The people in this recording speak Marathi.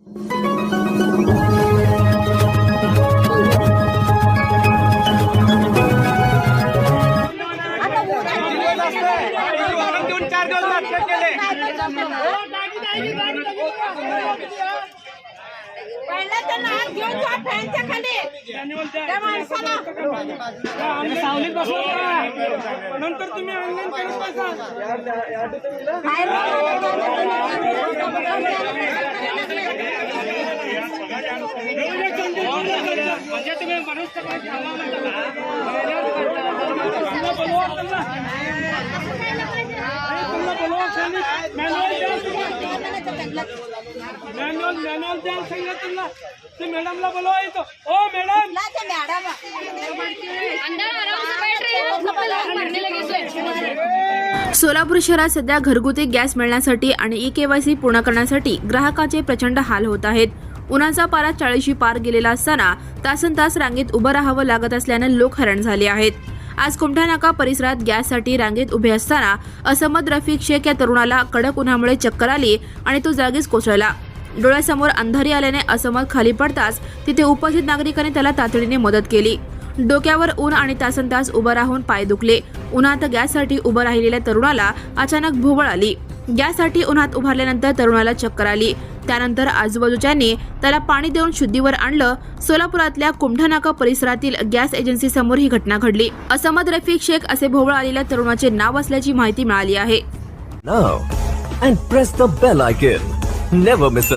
पहिला त्यांना हात घेऊन जा फॅनच्या खाली त्या माणसाला सावलीत बसवा नंतर तुम्ही ऑनलाईन करत बसा म्हणजे तुम्ही मनुष्य मॅन्युअल द्याल सांगितलं ते मॅडमला बोलवा येतो. ओ मॅडम सोलापूर शहरात सध्या घरगुती गॅस मिळण्यासाठी आणि ई-केवायसी पूर्ण करण्यासाठी ग्राहकाचे प्रचंड हाल होत आहेत. उन्हाचा पारा 40शी पार गेलेला असताना तासनतास रांगेत उभं राहावं लागत असल्यानं लोक हैराण झाले आहेत. आज कुमठानाका परिसरात गॅससाठी रांगेत उभे असताना असमद रफिक शेख या तरुणाला कडक उन्हामुळे चक्कर आली आणि तो जागीच कोसळला. डोळ्यासमोर अंधारी आल्याने असमद खाली पडताच तिथे उपस्थित नागरिकांनी त्याला तातडीने मदत केली. डोक्यावर ऊन आणि तासनतास उभं राहून पाय दुखले. उन्हात गॅससाठी उभं राहिलेल्या तरुणाला अचानक भोवळ आली. गॅससाठी उन्हात उभारल्यानंतर तरुणाला चक्कर आली. त्यानंतर आजूबाजूच्यांनी त्याला पाणी देऊन शुद्धीवर आणलं. सोलापुरातल्या कुमठानाका परिसरातील गॅस एजन्सी समोर ही घटना घडली. असमद रफिक शेख असे भोवळ आलेल्या तरुणाचे नाव असल्याची माहिती मिळाली आहे. Now and press the bell icon. Never miss a